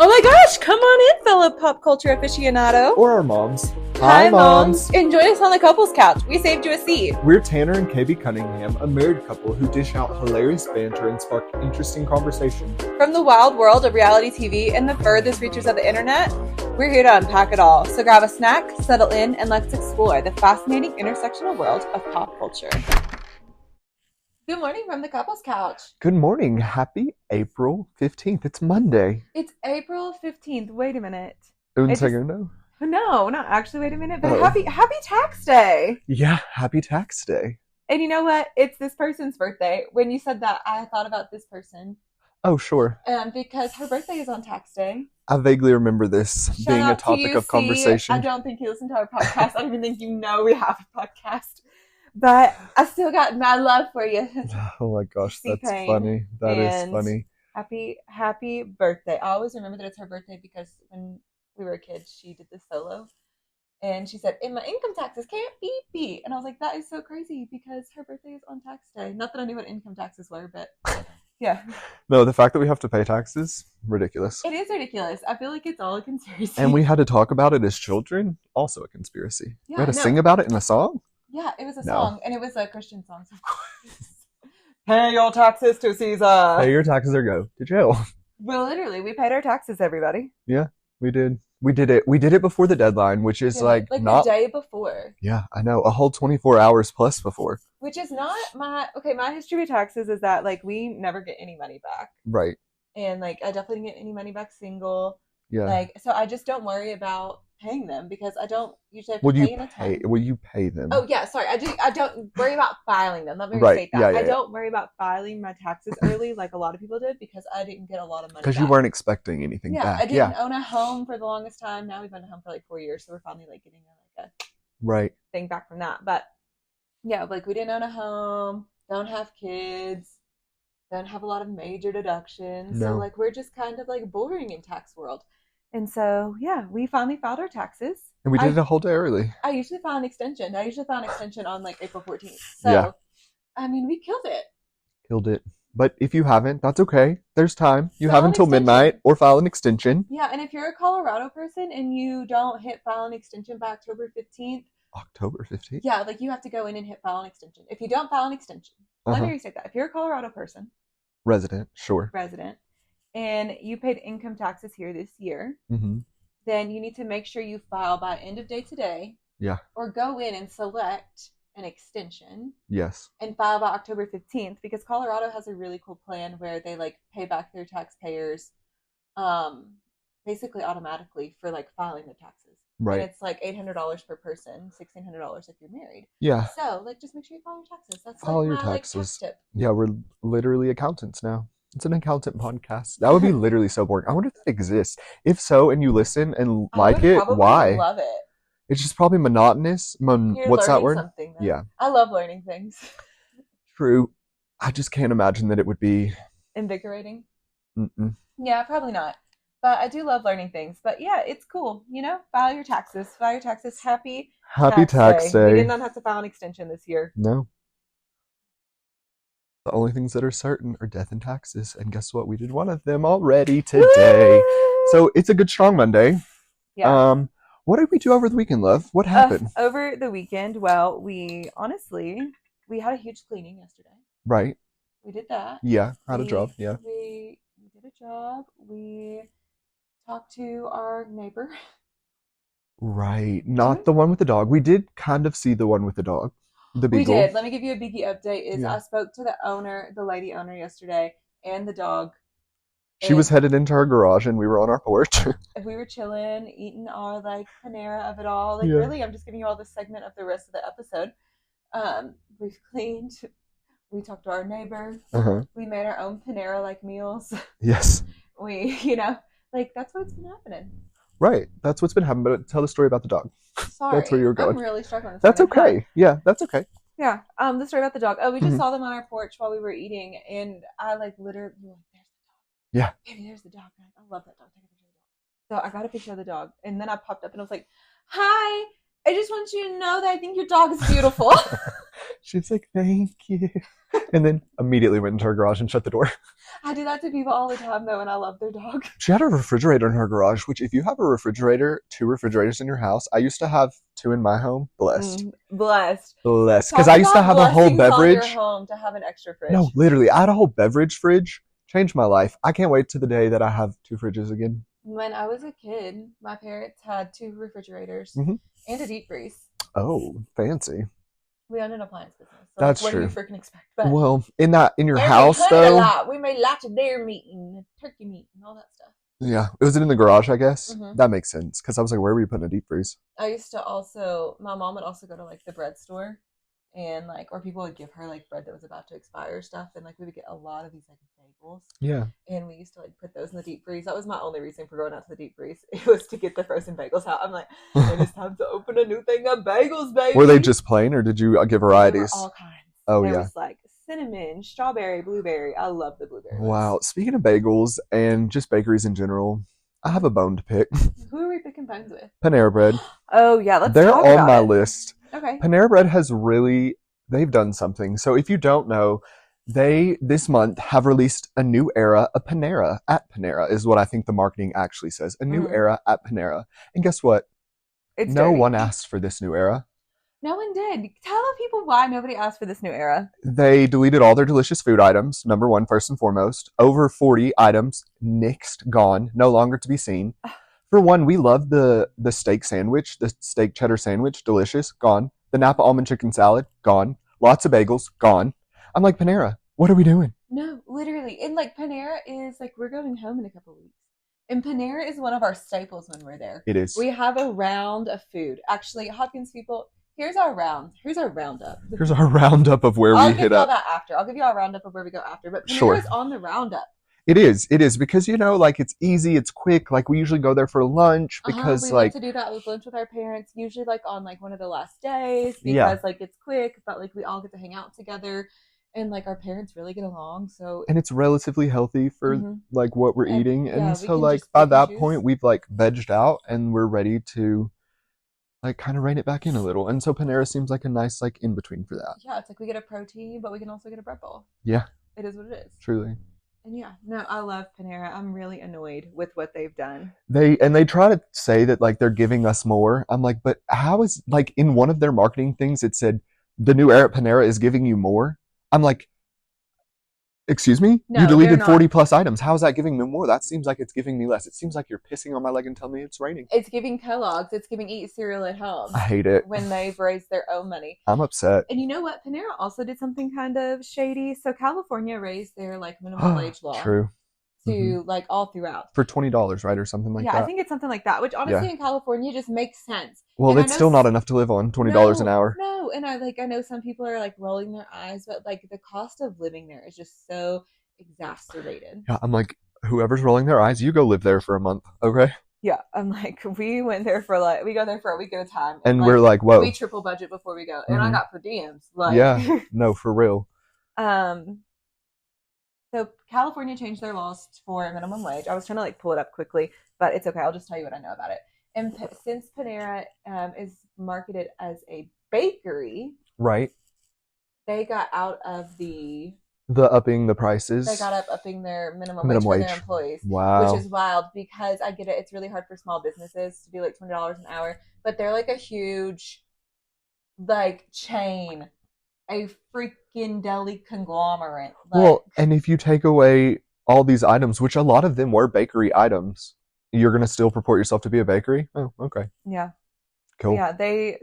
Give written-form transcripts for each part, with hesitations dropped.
Oh my gosh, come on in, fellow pop culture aficionado. Or our moms. Hi, moms. Enjoy us on the couples couch. We saved you a seat. We're Tanner and KB Cunningham, a married couple who dish out hilarious banter and spark interesting conversation. From the wild world of reality TV and the furthest reaches of the internet, we're here to unpack it all. So grab a snack, settle in, and let's explore the fascinating intersectional world of pop culture. Good morning from the couples couch. Good morning. Happy April 15th. It's Monday. It's April 15th. Wait a minute. Un segundo? No, not actually. Wait a minute. But happy tax day. Yeah, happy tax day. And you know what? It's this person's birthday. When you said that, I thought about this person. Oh, sure. Because her birthday is on tax day. I vaguely rember this being a topic of conversation. I don't think you listen to our podcast. I don't even think you know we have a podcast. But I still got mad love for you. Oh my gosh, that's funny. That is funny. Happy birthday. I always remember that it's her birthday because when we were kids, she did this solo. And she said, and my income taxes can't beat. And I was like, that is so crazy because her birthday is on tax day. Not that I knew what income taxes were, but yeah. No, the fact that we have to pay taxes, ridiculous. It is ridiculous. I feel like it's all a conspiracy. And we had to talk about it as children, also a conspiracy. Yeah, we had to sing about it in a song? Yeah, it was a song, and it was a Christian song, so of course. Pay your taxes to Caesar. Pay your taxes or go to jail. Well, literally, we paid our taxes, everybody. Yeah, we did. We did it before the deadline, which is like not the day before. Yeah, I know. A whole 24 hours plus before. Which is not my history with taxes is that like we never get any money back. Right. And like I definitely didn't get any money back single. Yeah. Like so I just don't worry about paying them because I don't usually have to pay in a ton. Will you pay them? Oh yeah, sorry. I don't worry about filing them. Let me restate that. I don't worry about filing my taxes early like a lot of people did because I didn't get a lot of money. Because you weren't expecting anything back. I didn't own a home for the longest time. Now we've owned a home for like 4 years, so we're finally like getting a thing back from that. But yeah, like we didn't own a home, don't have kids, don't have a lot of major deductions. No. So like we're just kind of like boring in tax world. And so, yeah, we finally filed our taxes. And we did it a whole day early. I usually file an extension. On like April 14th. So, I mean, we killed it. Killed it. But if you haven't, that's okay. There's time. You have until midnight or file an extension. Yeah, and if you're a Colorado person and you don't hit file an extension by October 15th. October 15th? Yeah, like you have to go in and hit file an extension. If you don't file an extension, let me restate that. If you're a Colorado person. Resident, sure. And you paid income taxes here this year, then you need to make sure you file by end of day today. Yeah. Or go in and select an extension. Yes. And file by October 15th because Colorado has a really cool plan where they like pay back their taxpayers basically automatically for like filing their taxes. Right. And it's like $800 per person, $1,600 if you're married. Yeah. So like just make sure you file your taxes. That's file your taxes. Like, tax tip. Yeah, we're literally accountants now. It's an accountant podcast. That would be literally so boring. I wonder if that exists. If so, and you listen and like it, why? I love it. It's just probably monotonous. What's that word? Yeah. I love learning things. True. I just can't imagine that it would be invigorating. Mm-mm. Yeah, probably not. But I do love learning things. But yeah, it's cool. You know, file your taxes. Happy tax day. We did not have to file an extension this year. No. The only things that are certain are death and taxes. And guess what? We did one of them already today. Woo! So it's a good, strong Monday. Yeah. What did we do over the weekend, love? What happened? Over the weekend, well, we had a huge cleaning yesterday. Right. We did that. Yeah. Had a job. Yeah. We did a job. We talked to our neighbor. Right. Not the one with the dog. We did kind of see the one with the dog. The beagle. We did. Let me give you a biggie update. I spoke to the lady owner yesterday and the dog. She was headed into her garage and we were on our porch. We were chilling, eating our like panera of it all. Like really, I'm just giving you all this segment of the rest of the episode. We've cleaned. We talked to our neighbor. We made our own panera like meals. Yes. We, that's what's been happening. Right. That's what's been happening. But tell the story about the dog. Sorry. That's where you were going. I'm really struggling. That's okay. Yeah, that's okay. Yeah. The story about the dog. Oh, we just saw them on our porch while we were eating, and I like literally there's the dog. Yeah. Baby, there's the dog. I love that dog. Take a picture of the dog. So I got a picture of the dog, and then I popped up and I was like, "Hi, I just want you to know that I think your dog is beautiful." She's like, thank you. And then immediately went into her garage and shut the door. I do that to people all the time, though, and I love their dog. She had a refrigerator in her garage, which if you have a refrigerator, 2 refrigerators in your house, I used to have 2 in my home. Blessed. Blessed. Because I used to have a whole beverage. On your home to have an extra fridge. No, literally, I had a whole beverage fridge. Changed my life. I can't wait to the day that I have 2 fridges again. When I was a kid, my parents had 2 refrigerators and a deep freeze. Oh, fancy. We own an appliance business. So That's what true. What do you freaking expect? But well, in your house, though. We made lots of dairy meat and turkey meat and all that stuff. Yeah. Was it in the garage, I guess? That makes sense. Because I was like, where were you putting a deep freeze? I used to my mom would also go to like the bread store and like, or people would give her like bread that was about to expire stuff. And like, we would get a lot of these like bagels. Yeah. And we used to like put those in the deep freeze. That was my only reason for going out to the deep freeze. It was to get the frozen bagels out. I'm like, and it's time to open a new thing of bagels, baby. Were they just plain or did you give varieties? All kinds. Oh, there was like cinnamon, strawberry, blueberry. I love the blueberry ones. Wow. Speaking of bagels and just bakeries in general, I have a bone to pick. Who are we picking bones with? Panera Bread. Oh, yeah. Let's They're talk on about my it. list. Okay. Panera Bread has they've done something. So if you don't know, they this month have released a new era of Panera at Panera is what I think the marketing actually says. A new era at Panera. And guess what? No one asked for this new era. No one did. Tell the people why nobody asked for this new era. They deleted all their delicious food items. Number 1, first and foremost. Over 40 items nixed, gone, no longer to be seen. For one, we love the steak sandwich, the steak cheddar sandwich, delicious, gone. The Napa almond chicken salad, gone. Lots of bagels, gone. I'm like, Panera, what are we doing? No, literally. And like Panera is like, we're going home in a couple weeks. And Panera is one of our staples when we're there. It is. We have a round of food. Actually, Hopkins people, here's our roundup. Here's our roundup of where we hit up. I'll give you all that after. I'll give you our roundup of where we go after. But Panera's on the roundup. It is because like it's easy, it's quick. Like we usually go there for lunch because we like like to do that with lunch with our parents. Usually like on like one of the last days because like it's quick, but like we all get to hang out together, and like our parents really get along. So and it's relatively healthy for like what we're eating, and so like by that point we've like vegged out and we're ready to like kind of rein it back in a little. And so Panera seems like a nice like in between for that. Yeah, it's like we get a protein, but we can also get a bread bowl. Yeah, it is what it is. Truly. And yeah, no, I love Panera. I'm really annoyed with what they've done. They try to say that like they're giving us more. I'm like, but how is like in one of their marketing things it said the new era at Panera is giving you more? I'm like, excuse me? No, you deleted 40 plus items. How is that giving me more? That seems like it's giving me less. It seems like you're pissing on my leg and telling me it's raining. It's giving Kellogg's. It's giving Eat Cereal at Home. I hate it. When they've raised their own money. I'm upset. And you know what? Panera also did something kind of shady. So California raised their like minimum wage law. True. To like all throughout. For $20, right? Or something like that. Yeah, I think it's something like that, which honestly in California just makes sense. Well, it's still not enough to live on, $20 an hour. No, and I know some people are like rolling their eyes, but like the cost of living there is just so exacerbated. Yeah, I'm like, whoever's rolling their eyes, you go live there for a month, okay? Yeah, I'm like, we go there for a week at a time. And we're like, whoa. We triple budget before we go. And I got per diems. Like, yeah, no, for real. So California changed their laws for minimum wage. I was trying to like pull it up quickly, but it's okay. I'll just tell you what I know about it. And since Panera is marketed as a bakery, right? They got out of the upping the prices. They got upping their minimum wage for their employees. Wow, which is wild because I get it. It's really hard for small businesses to do like $20 an hour, but they're like a huge like chain. A freaking deli conglomerate. Like, well, and if you take away all these items, which a lot of them were bakery items, you're gonna still purport yourself to be a bakery? Oh, okay. Yeah. Cool. Yeah, they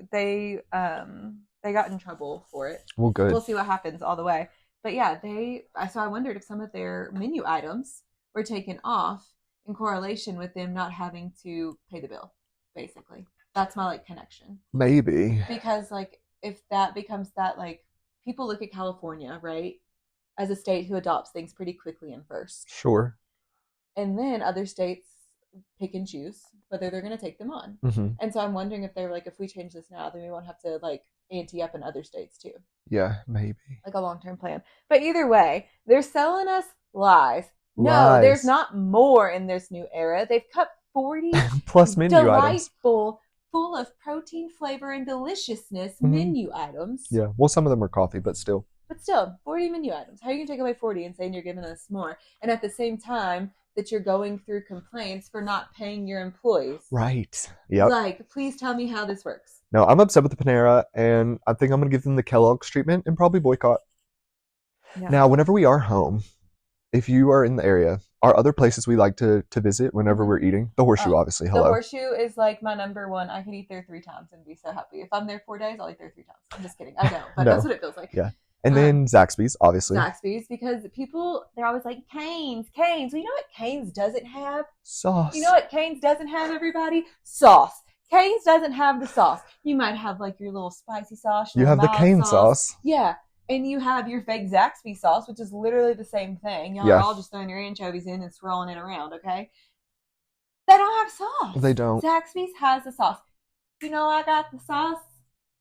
got in trouble for it. Well, good. We'll see what happens all the way. But yeah, so I wondered if some of their menu items were taken off in correlation with them not having to pay the bill, basically. That's my like connection. Maybe. Because like if that becomes that like people look at California, right, as a state who adopts things pretty quickly and first. Sure. And then other states pick and choose whether they're going to take them on. And so I'm wondering if they're like, if we change this now, then we won't have to like ante up in other states too. Yeah, maybe. Like a long-term plan. But either way, they're selling us lies. No, there's not more in this new era. They've cut 40 plus menu items. Delightful full of protein, flavor, and deliciousness menu items. Yeah, well, some of them are coffee, but still. But still, 40 menu items. How are you going to take away 40 and saying you're giving us more? And at the same time that you're going through complaints for not paying your employees. Right. Yep. Like, please tell me how this works. No, I'm upset with the Panera, and I think I'm going to give them the Kellogg's treatment and probably boycott. Yeah. Now, whenever we are home, if you are in the area, are other places we like to visit whenever we're eating? The Horseshoe, obviously. Hello. The Horseshoe is like my number one. I could eat there 3 times and be so happy. If I'm there 4 days, I'll eat there 3 times. I'm just kidding. I don't, but that's what it feels like. Yeah. And then Zaxby's, obviously. Zaxby's, because people, they're always like, Cane's. Well, you know what Cane's doesn't have? Sauce. You know what Cane's doesn't have, everybody? Sauce. Cane's doesn't have the sauce. You might have like your little spicy sauce. You have the Cane sauce. Yeah. And you have your fake Zaxby sauce, which is literally the same thing. Y'all are all just throwing your anchovies in and swirling it around, okay? They don't have sauce. They don't. Zaxby's has the sauce. You know I got the sauce.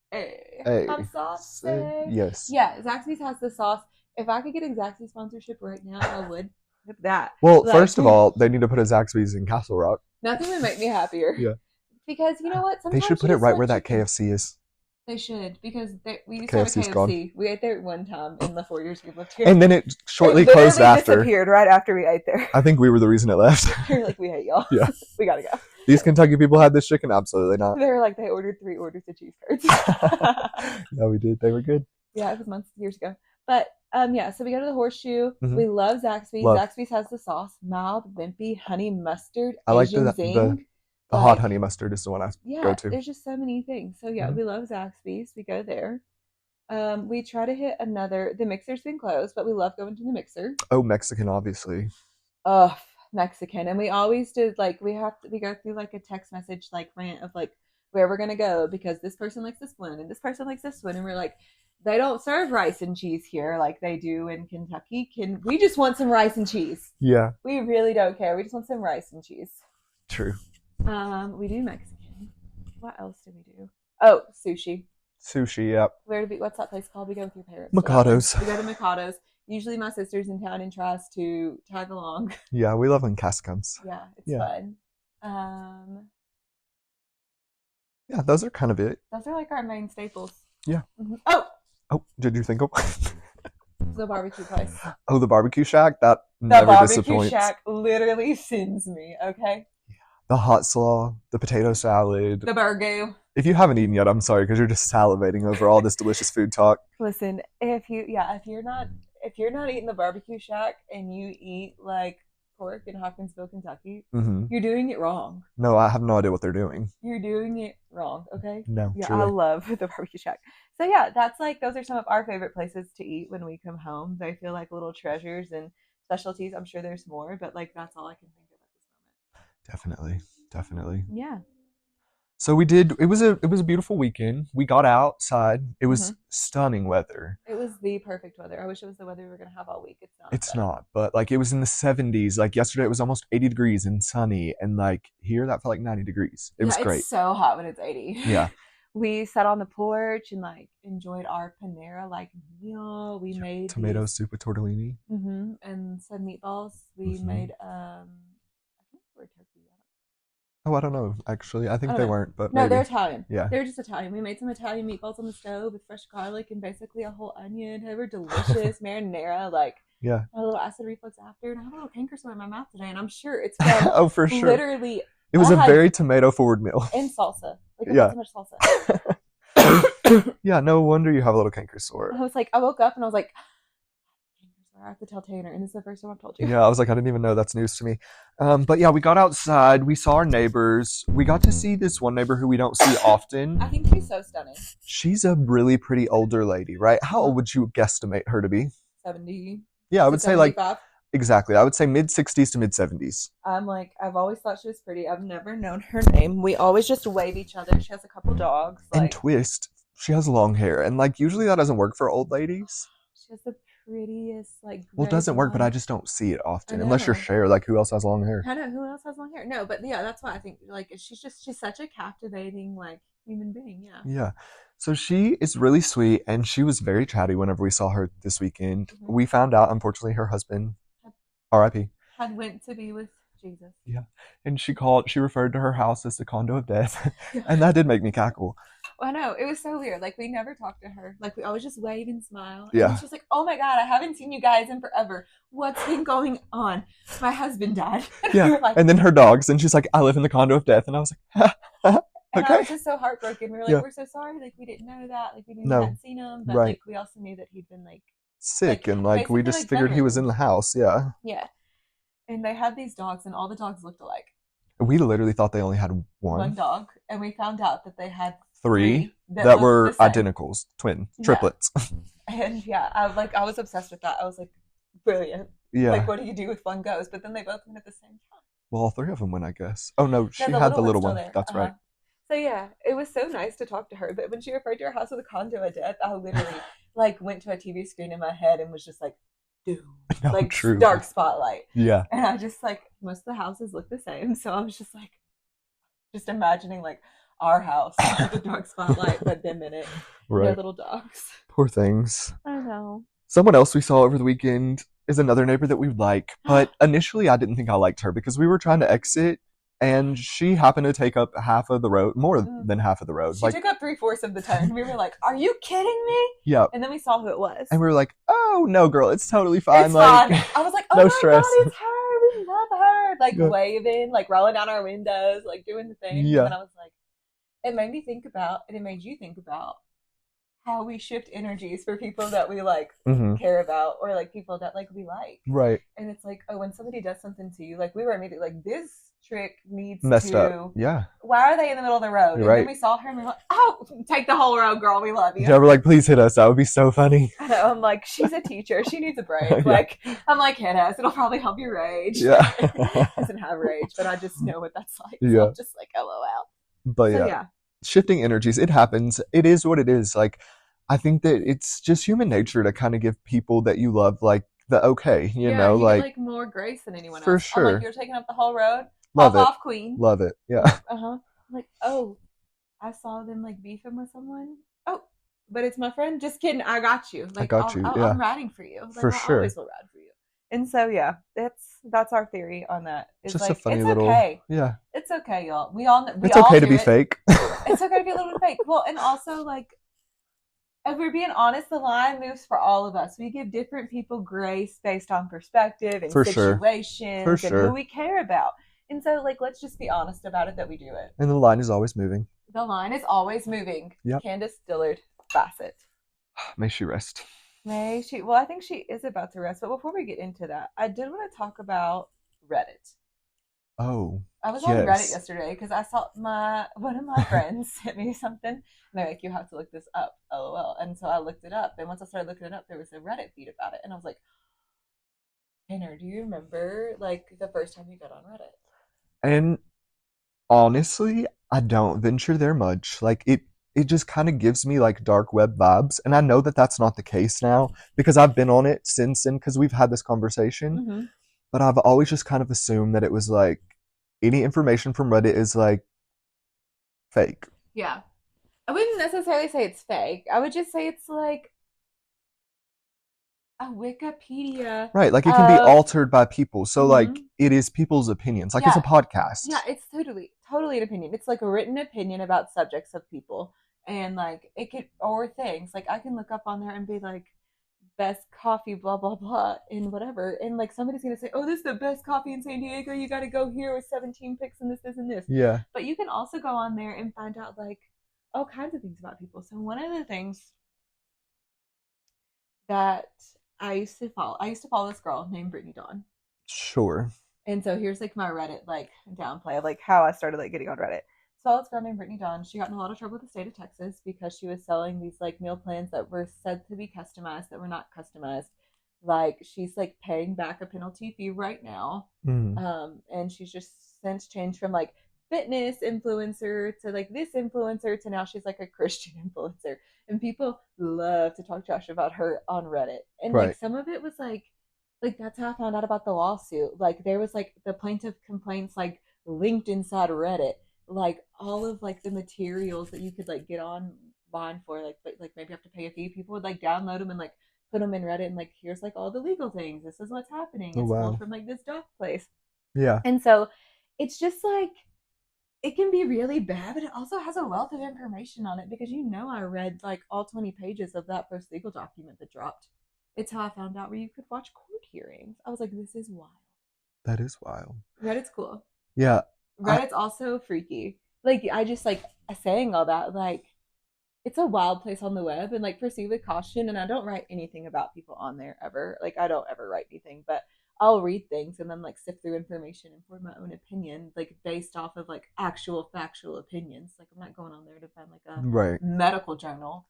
Hey. I'm saucy. Yes. Yeah, Zaxby's has the sauce. If I could get a Zaxby sponsorship right now, I would. Look at that. Well, like, first of all, they need to put a Zaxby's in Castle Rock. Nothing would make me happier. Yeah. Because you know what? Sometimes they should put it right where that KFC is. They should, because we used to have a KFC. Gone. We ate there one time in the 4 years we lived here. And then it shortly closed after. Disappeared right after we ate there. I think we were the reason it left. They're like, we hate y'all. Yeah. We gotta go. These Kentucky people had this chicken? Absolutely not. They were like, they ordered 3 orders of cheese curds. Yeah, we did. They were good. Yeah, it was years ago. But yeah, so we go to the Horseshoe. We love Zaxby's. Zaxby's has the sauce, mild, wimpy, honey mustard, I like Asian zing. The hot honey mustard is the one I go to. There's just so many things. So yeah, we love Zaxby's. We go there. We try to hit the Mixer's been closed, but we love going to the Mixer. Oh, Mexican, obviously. Mexican. And we always did, like, we go through like a text message like rant of like where we're gonna go, because this person likes this one and this person likes this one, and we're like, they don't serve rice and cheese here like they do in Kentucky. We just want some rice and cheese. Yeah. We really don't care. We just want some rice and cheese. True. We do Mexican. What else do we do? Oh, sushi. Sushi, yep. What's that place called? We go with your parents. Mikado's. We go to Mikado's. Usually my sister's in town and tries to tag along. Yeah, we love when Cass comes. Yeah, it's fun. Yeah, those are kind of it. Those are like our main staples. Yeah. Mm-hmm. Oh, did you think of the barbecue place? Oh, the barbecue shack? That never disappoints. The barbecue shack literally sends me, okay? The hot slaw, the potato salad. The burger. If you haven't eaten yet, I'm sorry, because you're just salivating over all this delicious food talk. Listen, if you're not eating the barbecue shack and you eat like pork in Hopkinsville, Kentucky, you're doing it wrong. No, I have no idea what they're doing. You're doing it wrong, okay? No, yeah, truly. I love the barbecue shack. So yeah, those are some of our favorite places to eat when we come home. They feel like little treasures and specialties. I'm sure there's more, but like that's all I can think of at this moment. Definitely. Yeah. So it was a beautiful weekend. We got outside. It was stunning weather. It was the perfect weather. I wish it was the weather we were going to have all week. It's not, but like it was in the 70s. Like yesterday it was almost 80 degrees and sunny, and like here that felt like 90 degrees. It was great. It's so hot when it's 80. Yeah. We sat on the porch and like enjoyed our Panera like meal. We made tomato soup with tortellini. And some meatballs. We made I think they were turkey. Oh, I don't know, actually. I think they weren't, but no, maybe. they're Italian. Yeah. They're just Italian. We made some Italian meatballs on the stove with fresh garlic and basically a whole onion. They were delicious. Marinara, like, yeah. A little acid reflux after. And I have a little canker sore in my mouth today, and I'm sure it's from oh, for sure. Literally. It was a very tomato-forward meal. And salsa. Like, I so much salsa. Yeah, no wonder you have a little canker sore. I woke up and I was like, I have to tell Tanner, and this is the first time I've told you. Yeah, I was like, I didn't even know. That's news to me. But yeah, we got outside. We saw our neighbors. We got to see this one neighbor who we don't see often. I think she's so stunning. She's a really pretty older lady, right? How old would you guesstimate her to be? 70. Yeah, I would say 75? Like, exactly. I would say mid-60s to mid-70s. I've always thought she was pretty. I've never known her name. We always just wave each other. She has a couple dogs. And twist, she has long hair. And like, usually that doesn't work for old ladies. She has the prettiest, like, well, it doesn't work, but I just don't see it often unless you're Cher. Like, who else has long hair? I know who else has long hair. No, but yeah, that's why I think like she's such a captivating like human being. Yeah So she is really sweet, and she was very chatty whenever we saw her this weekend. We found out, unfortunately, her husband, R.I.P., had went to be with Jesus. Yeah. And she referred to her house as the condo of death. And that did make me cackle. I know. It was so weird. Like, we never talked to her. Like, we always just wave and smile. And Yeah. then she's like, oh my God, I haven't seen you guys in forever. What's been going on? My husband died. And Yeah. we were like, and then her dogs. And she's like, I live in the condo of death. And I was like, okay. And I was just so heartbroken. We were like, Yeah. we're so sorry. Like, we didn't know that. Like, we No. hadn't seen him. But, Right. like, we also knew that he'd been, like, sick. And, like, we just figured he was in the house. Yeah. Yeah. And they had these dogs, and all the dogs looked alike. We literally thought they only had one dog. And we found out that they had three that were identicals, twin, triplets. And yeah, I was obsessed with that. I was like, brilliant. Yeah. Like, what do you do if one goes? But then they both went at the same time. Well, all three of them went, I guess. Oh, no, she had the little one. That's right. So yeah, it was so nice to talk to her. But when she referred to her house as a condo of death, I literally like went to a TV screen in my head and was just like, dude, no, like true. Dark spotlight. Yeah. And I just like, most of the houses look the same. So I was just like, just imagining like our house with the dark spotlight, but them in it. Right. Their little dogs. Poor things. I know. Someone else we saw over the weekend is another neighbor that we like. But initially I didn't think I liked her because we were trying to exit and she happened to take up half of the road, more than half of the road. She took up 3/4 of the turn. We were like, are you kidding me? Yeah. And then we saw who it was. And we were like, oh, no, girl, it's totally fine. It's fine. I was like, oh, no my stress. God, it's her. We love her. Like, waving, like, rolling down our windows, like, doing the thing. Yeah. And I was like, it made me think about, and it made you think about how we shift energies for people that we, like, care about or, like, people that, like, we like. Right. And it's like, oh, when somebody does something to you, like, we were immediately like, this trick needs messed to up. Yeah. Why are they in the middle of the road? And then we saw her and we were like, oh, take the whole road, girl. We love you. Yeah, we're like, please hit us. That would be so funny. I know. I'm like, she's a teacher. She needs a break. Like, I'm like, hit us. It'll probably help your rage. Yeah. Doesn't have rage, but I just know what that's like. So yeah. I'm just like, LOL. But so, yeah. Shifting energies, it happens. It is what it is. Like, I think that it's just human nature to kind of give people that you love, like, the okay, you know? You like, get, like, more grace than anyone else. For sure. I'm like, you're taking up the whole road. Love it. Off queen. Love it. Yeah. I'm like, oh, I saw them like beefing with someone. Oh, but it's my friend. Just kidding. I got you. Like, I got you. Yeah. I'm riding for you. Like, for sure. I always will ride for you. And so yeah, that's our theory on that. It's just like, a funny it's little. Okay. Yeah. It's okay, y'all. It's okay to be fake. It's okay to be a little bit fake. Well, and also like, if we're being honest, the line moves for all of us. We give different people grace based on perspective and situations and who we care about. And so, like, let's just be honest about it that we do it. And the line is always moving. The line is always moving. Yep. Candace Dillard Bassett. May she rest. May she? Well, I think she is about to rest. But before we get into that, I did want to talk about Reddit. Oh, I was on Reddit yesterday because I saw one of my friends sent me something. And they're like, you have to look this up, LOL. And so I looked it up. And once I started looking it up, there was a Reddit feed about it. And I was like, Tanner, do you remember, like, the first time you got on Reddit? And honestly, I don't venture there much. Like, it just kind of gives me, like, dark web vibes. And I know that that's not the case now because I've been on it since then because we've had this conversation. But I've always just kind of assumed that it was, like, any information from Reddit is, like, fake. Yeah. I wouldn't necessarily say it's fake. I would just say it's, like, a Wikipedia. Right, like, it can be altered by people. So, like, it is people's opinions. Like, it's a podcast. Yeah, it's totally an opinion. It's, like, a written opinion about subjects of people. And, like, it could, or things. Like, I can look up on there and be, like, best coffee, blah, blah, blah, and whatever. And, like, somebody's going to say, oh, this is the best coffee in San Diego. You got to go here with 17 picks and this, and this. Yeah. But you can also go on there and find out, like, all kinds of things about people. So one of the things that I used to follow this girl named Brittany Dawn. Sure. And so here's, like, my Reddit, like, downplay of, like, how I started, like, getting on Reddit. So this girl named Brittany Dawn, she got in a lot of trouble with the state of Texas because she was selling these, like, meal plans that were said to be customized that were not customized. Like, she's, like, paying back a penalty fee right now. And she's just since changed from, like, fitness influencer to, like, this influencer to now she's, like, a Christian influencer. And people love to talk trash about her on Reddit. And, like, some of it was, like, that's how I found out about the lawsuit. Like, there was, like, the plaintiff complaints, like, linked inside Reddit. Like, all of, like, the materials that you could, like, get online for, like maybe have to pay a fee. People would, like, download them and, like, put them in Reddit and, like, here's, like, all the legal things. This is what's happening. It's pulled from, like, this doc place. Yeah. And so it's just like, it can be really bad, but it also has a wealth of information on it because I read like all 20 pages of that post legal document that dropped. It's how I found out where you could watch court hearings. I was like, this is wild. That is wild. Reddit's cool. Yeah. Reddit's also freaky. Like, I just like saying all that, like, it's a wild place on the web, and like, proceed with caution. And I don't write anything about people on there ever. Like, I don't ever write anything, but I'll read things and then like sift through information and form my own opinion, like based off of like actual factual opinions. Like, I'm not going on there to find like a medical journal.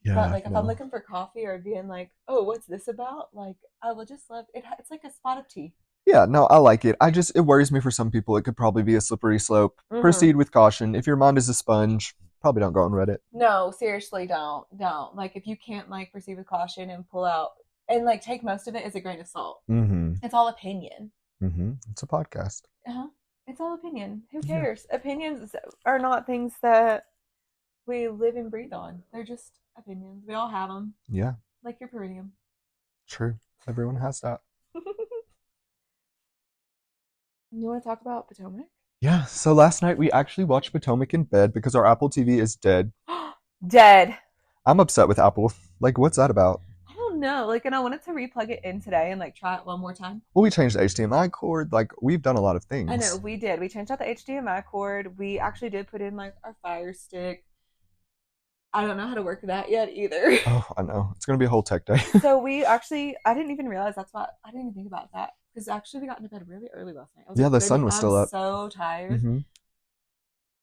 Yeah, but like, if I'm looking for coffee or being like, oh, what's this about? Like, I will just love it. It's like a spot of tea. Yeah, no, I like it. It worries me for some people. It could probably be a slippery slope. Mm-hmm. Proceed with caution. If your mind is a sponge, probably don't go on Reddit. No, seriously, don't. Like, if you can't like proceed with caution and pull out and like take most of it as a grain of salt. Mm-hmm. It's all opinion. Mm-hmm. It's a podcast. It's all opinion. Who cares? Yeah. Opinions are not things that we live and breathe on. They're just opinions. We all have them. Yeah. Like your perineum. True. Everyone has that. You want to talk about Potomac? Yeah. So last night we actually watched Potomac in bed because our Apple TV is dead. Dead. I'm upset with Apple. Like, what's that about? I don't know. Like, and I wanted to replug it in today and like try it one more time. Well, we changed the HDMI cord. Like, we've done a lot of things. I know, we did. We changed out the HDMI cord. We actually did put in like our Fire Stick. I don't know how to work that yet either. Oh, I know. It's going to be a whole tech day. So we actually, I didn't even realize I didn't even think about that. Because actually we got into bed really early last night. Yeah, the sun was still up. So tired. Mm-hmm.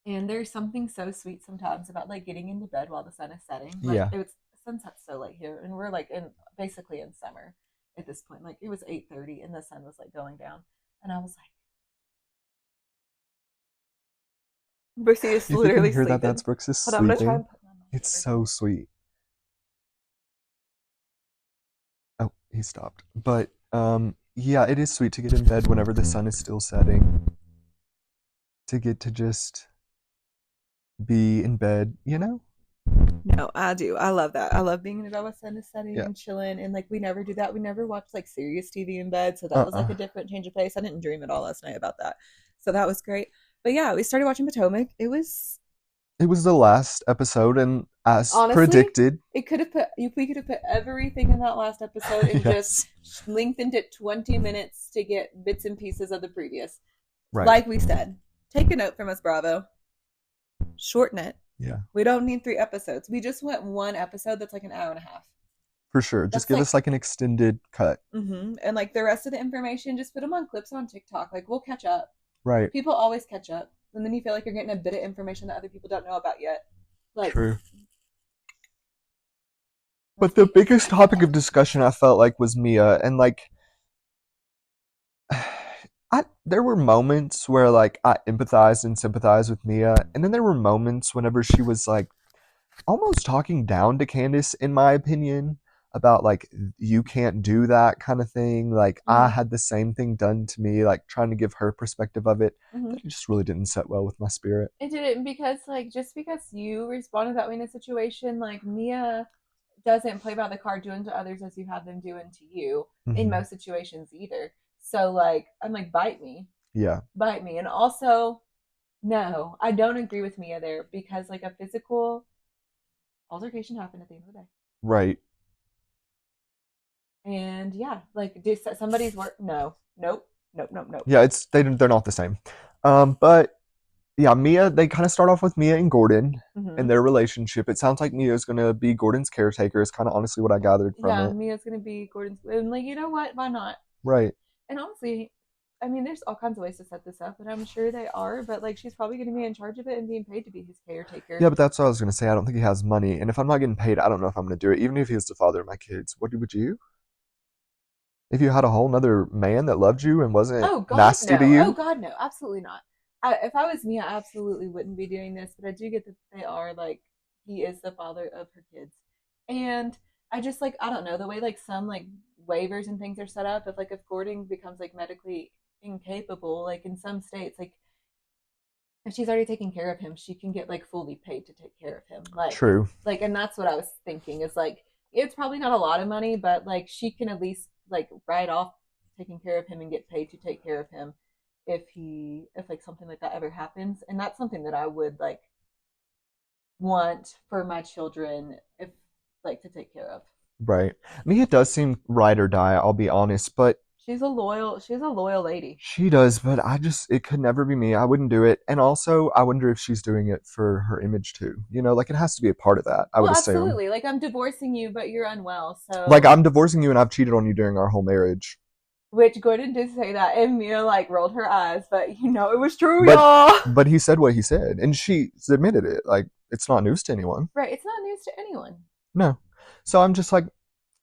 And there's something so sweet sometimes about like getting into bed while the sun is setting. Like, yeah. Sunset's so late here, and we're like basically in summer at this point. Like, it was 8:30 and the sun was like going down. And I was like, Brooksy is literally hear sleeping. That's Brooks is sleeping. I'm gonna try and put my mic. It's so sweet. Oh, he stopped. But yeah, it is sweet to get in bed whenever the sun is still setting. To get to just be in bed, you know? No, I do. I love that. I love being in bed with sun is setting and chilling. And like, we never do that. We never watch like serious TV in bed. So that was like a different change of pace. I didn't dream at all last night about that. So that was great. But yeah, we started watching Potomac. It was the last episode, and as honestly, predicted, we could have put everything in that last episode and just lengthened it 20 minutes to get bits and pieces of the previous. Right. Like we said, take a note from us, Bravo. Shorten it. Yeah. We don't need 3 episodes. We just want one episode that's like an hour and a half. For sure. Just give us like an extended cut. Mm-hmm. And like the rest of the information, just put them on clips on TikTok. Like, we'll catch up. Right. People always catch up. And then you feel like you're getting a bit of information that other people don't know about yet. Like, true. But the biggest topic of discussion I felt like was Mia. And like, there were moments where like I empathized and sympathized with Mia, and then there were moments whenever she was like almost talking down to Candace, in my opinion, about like, you can't do that kind of thing. Like, mm-hmm. I had the same thing done to me, like trying to give her perspective of it. Mm-hmm. That just really didn't set well with my spirit. It didn't, because like, just because you responded that way in a situation, like, Mia doesn't play by the card doing to others as you have them doing to you, mm-hmm. in most situations either. So, like, I'm like, bite me. Yeah. Bite me. And also, no, I don't agree with Mia there, because, like, a physical altercation happened at the end of the day. Right. And, yeah, like, somebody's work. No. Nope. Yeah, they're not the same. But, yeah, Mia, they kind of start off with Mia and Gordon, mm-hmm. and their relationship. It sounds like Mia's going to be Gordon's caretaker, is kind of honestly what I gathered from it. Yeah, Mia's going to be Gordon's. And, like, you know what? Why not? Right. And honestly, I mean, there's all kinds of ways to set this up, and I'm sure they are, but like, she's probably going to be in charge of it and being paid to be his caretaker. Yeah, but that's what I was going to say. I don't think he has money, and if I'm not getting paid, I don't know if I'm going to do it, even if he was the father of my kids. What would you? If you had a whole nother man that loved you and wasn't nasty to you? Oh, God, no. Absolutely not. If I was me, I absolutely wouldn't be doing this, but I do get that they are, like, he is the father of her kids. And I just, like, I don't know, the way, like, some, like, waivers and things are set up, if Gordon becomes like medically incapable, like in some states, like if she's already taking care of him, she can get like fully paid to take care of him. Like, true. Like, and that's what I was thinking, is like, it's probably not a lot of money, but like she can at least like write off taking care of him and get paid to take care of him if like something like that ever happens, and that's something that I would like want for my children if like to take care of. Right. I mean, it does seem ride or die, I'll be honest, but She's a loyal lady. she does, but it could never be me. I wouldn't do it. And also, I wonder if she's doing it for her image too. You know, like it has to be a part of that, I would Well, assume. absolutely. Like I'm divorcing you, but you're unwell. Like, So, I'm divorcing you and I've cheated on you during our whole marriage. which Gordon did say that, and Mia like rolled her eyes, but it was true, But y'all. but he said what he said, and she admitted it. Like, it's not news to anyone. Right. It's not news to anyone. No. So I'm just like,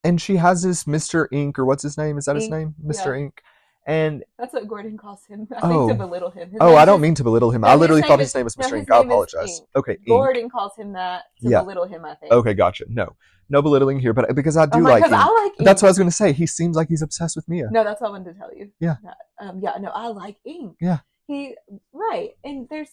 and she has this Mr. Ink, or what's his name? Is that his Ink. name? Mr. Yeah. Ink. And That's what Gordon calls him. I think to oh, belittle him. His oh, I name's don't just mean to belittle him. I no. literally thought his name was No. Mr. His Ink. I name is apologize. Ink. Okay, Ink. Gordon calls him that to Yeah. belittle him. I think. Okay, gotcha. No, no belittling here, but because I Oh do my, like because Ink. I like But that's Ink. what I was gonna say. He seems like he's obsessed with Mia. No, that's what I wanted to tell you. Yeah. Yeah. No, I like Ink. Yeah. He right, and there's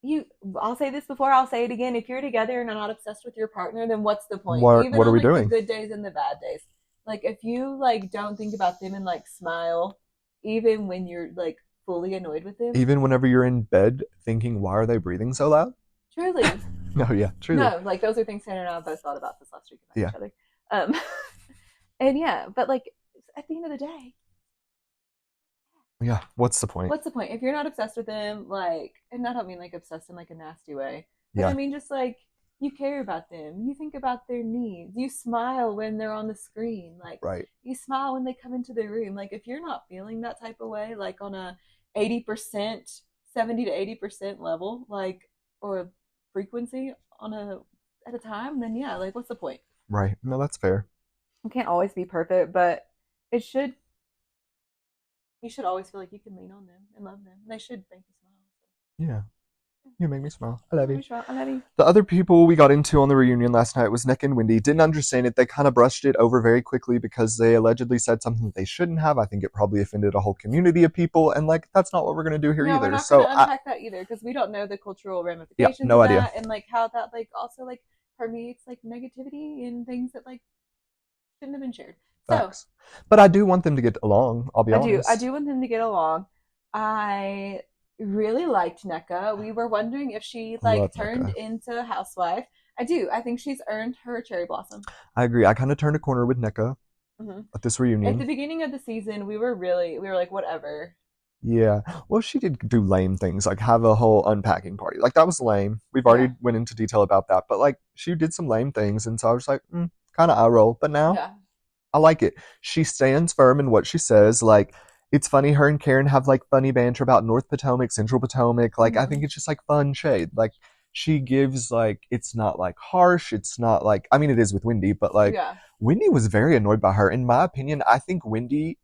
you. I'll say this before. I'll say it again. If you're together and are not obsessed with your partner, then what's the point? Even What are on we like the doing? good days and the bad days. Like if you like don't think about them and like smile, even when you're like fully annoyed with them. Even whenever you're in bed thinking, why are they breathing so loud? Truly. No, yeah, truly. No, like those are things Tanner and I both thought about this last week about Yeah. each other. Um, and yeah, but like at the end of the day, Yeah, what's the point? what's the point if you're not obsessed with them? Like, and I don't mean like obsessed in like a nasty way, but Yeah. I mean just like you care about them, you think about their needs, you smile when they're on the screen, like Right. you smile when they come into the room. Like if you're not feeling that type of way, like on a 80%, 70 to 80% level, like or frequency on a at a time, then yeah, like what's the point? Right. No, that's fair. It can't always be perfect, but it should. You should always feel like you can lean on them and love them. They should make you smile. Yeah. You make me smile. I love you. I love you. The other people we got into on the reunion last night was Nick and Wendy. Didn't understand it. They kind of brushed it over very quickly because they allegedly said something that they shouldn't have. I think it probably offended a whole community of people, and like that's not what we're gonna do here No, either. we're not So going to unpack that either because we don't know the cultural ramifications no of idea. that and like how that like also like permeates like negativity and things that like shouldn't have been shared. Facts. But I do want them to get along. I'll be honest. I do want them to get along. I really liked NECA. We were wondering if she like Love turned NECA. into a housewife. I do. I think she's earned her cherry blossom. I agree. I kind of turned a corner with NECA at this reunion. At the beginning of the season, we were like, whatever. Yeah. Well, she did do lame things, like have a whole unpacking party. Like that was lame. We've already went into detail about that, but like she did some lame things, and so I was like, kind of eye roll. But now, I like it. She stands firm in what she says. Like it's funny, her and Karen have like funny banter about North Potomac, Central Potomac. Like I think it's just like fun shade. Like she gives like it's not like harsh. It's not like I mean it is with Wendy, but like Wendy was very annoyed by her. In my opinion, I think Wendy,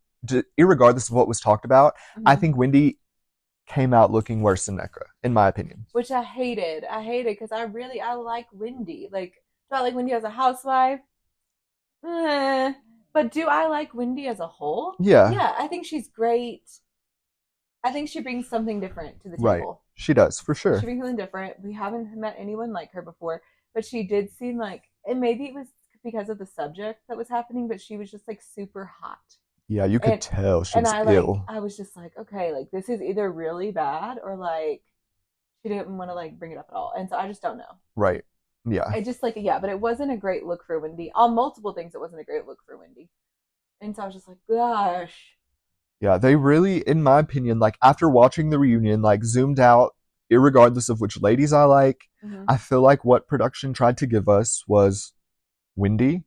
irregardless of what was talked about, I think Wendy came out looking worse than NECA, in my opinion. Which I hated. I hated because I like Wendy. Like, do I like Wendy as a housewife? But do I like Wendy as a whole? Yeah. Yeah, I think she's great. I think she brings something different to the table. Right. She does, for sure. She brings something different. We haven't met anyone like her before, but she did seem like, and maybe it was because of the subject that was happening, but she was just like super hot. Yeah, you could tell she was ill. I was just like, okay, like this is either really bad or like she didn't want to like bring it up at all. And so I just don't know. Right. Yeah. I just like, but it wasn't a great look for Wendy. On multiple things, it wasn't a great look for Wendy. And so I was just like, gosh. Yeah, they really, in my opinion, like after watching the reunion, like zoomed out, irregardless of which ladies I like, I feel like what production tried to give us was Wendy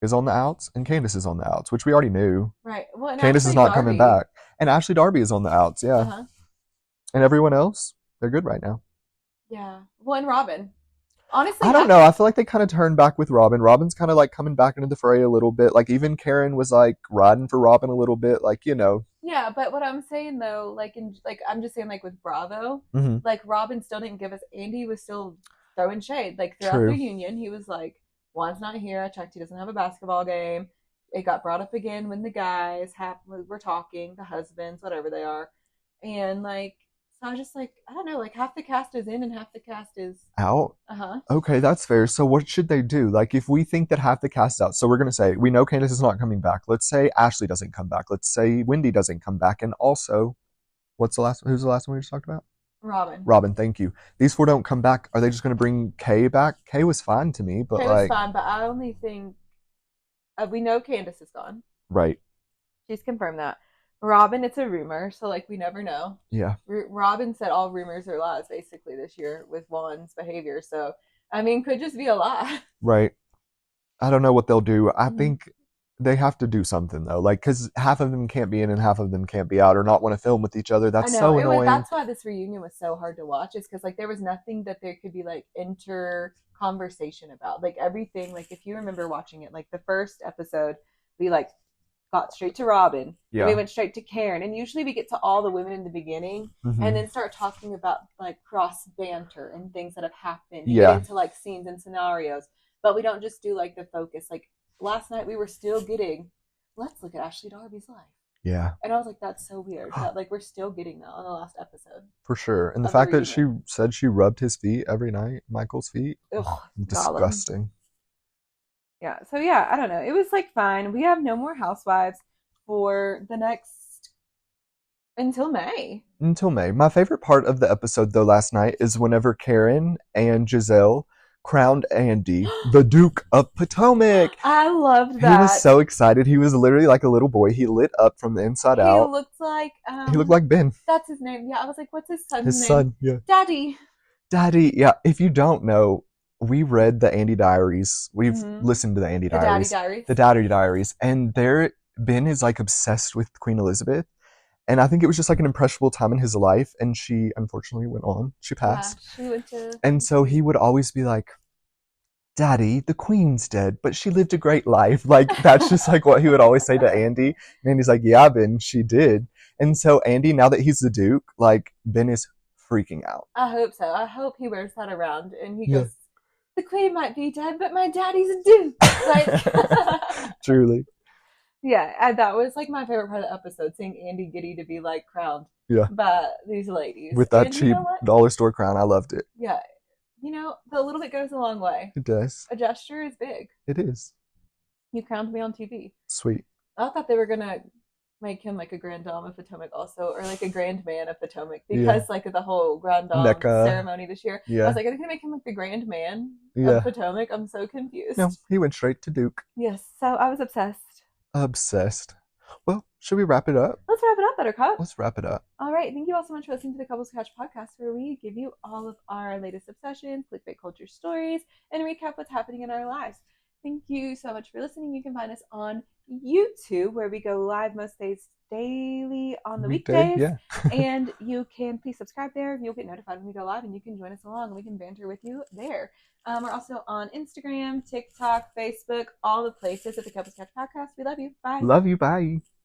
is on the outs and Candace is on the outs, which we already knew. Right. Well, Candace is not coming back. And Ashley Darby is on the outs, yeah. And everyone else, they're good right now. Yeah. Well, and Robin. Honestly, I don't know. I feel like they kind of turned back with Robin. Robin's kind of like coming back into the fray a little bit. Like even Karen was like riding for Robin a little bit, like, you know. Yeah, but what I'm saying though, like I'm just saying like with Bravo, like Robin still didn't give us. Andy was still throwing shade like throughout the union. He was like, Juan's not here. I checked. He doesn't have a basketball game. It got brought up again when the guys were talking, the husbands, whatever they are, and like. So I was just like, I don't know, like half the cast is in and half the cast is out. Okay, that's fair. So what should they do? Like if we think that half the cast is out, so we're gonna say we know Candace is not coming back. Let's say Ashley doesn't come back. Let's say Wendy doesn't come back, and also Who's the last one we just talked about? Robin. Robin, thank you. These four don't come back. Are they just going to bring Kay back? Kay was fine to me, but Kay was fine, but I only think we know Candace is gone. Right. She's confirmed that. Robin, it's a rumor, so like we never know. Yeah. Robin said all rumors are lies basically this year with Juan's behavior. So I mean, could just be a lie. Right. I don't know what they'll do. I think they have to do something though, like because half of them can't be in and half of them can't be out or not want to film with each other. That's so annoying. That's why this reunion was so hard to watch. Is because like there was nothing that there could be like inter conversation about. Like everything. Like if you remember watching it, like the first episode, we like got straight to Robin. Yeah. We went straight to Karen. And usually we get to all the women in the beginning and then start talking about like cross banter and things that have happened. Yeah. Get into like scenes and scenarios. But we don't just do like the focus. Like last night we were still getting, let's look at Ashley Darby's life. Yeah. And I was like, that's so weird. That like we're still getting that on the last episode. For sure. And the fact that she said she rubbed his feet every night, Michael's feet. Ugh, disgusting. Yeah, so yeah, I don't know. It was like fine. We have no more housewives for the next until May. Until May. My favorite part of the episode though last night is whenever Karen and Giselle crowned Andy the Duke of Potomac. I loved that. He was so excited. He was literally like a little boy. He lit up from the inside out. He looked like Ben. That's his name. Yeah, I was like, what's his son's name? His son, yeah. Daddy. Yeah. If you don't know, we read the Andy Diaries. We've listened to the Andy Diaries. The Daddy Diaries. And Ben is like obsessed with Queen Elizabeth. And I think it was just like an impressionable time in his life. And she unfortunately went on. She passed. Yeah, she went to... And so he would always be like, Daddy, the Queen's dead, but she lived a great life. Like, that's just like what he would always say to Andy. And Andy's like, yeah, Ben, she did. And so Andy, now that he's the Duke, like, Ben is freaking out. I hope so. I hope he wears that around. And he goes, the Queen might be dead, but my daddy's a Duke. Like, truly. Yeah, that was like my favorite part of the episode, seeing Andy Giddy to be like crowned by these ladies. With that cheap dollar store crown, I loved it. Yeah. The little bit goes a long way. It does. A gesture is big. It is. You crowned me on TV. Sweet. I thought they were going to make him like a Grand Dame of Potomac also, or like a Grand Man of Potomac, because like the whole Grand Dame ceremony this year. I was like, are they going to make him like the Grand Man of Potomac? I'm so confused. No, he went straight to Duke. Yes, so I was obsessed. Well, should we wrap it up? Let's wrap it up, Buttercup. Let's wrap it up. All right. Thank you all so much for listening to the Couples Couch podcast, where we give you all of our latest obsessions, clickbait culture stories, and recap what's happening in our lives. Thank you so much for listening. You can find us on YouTube, where we go live most days daily on the weekdays. Yeah. And you can please subscribe there. You'll get notified when we go live, and you can join us along, and we can banter with you there. We're also on Instagram, TikTok, Facebook, all the places at the Couples Couch podcast. We love you. Bye. Love you. Bye.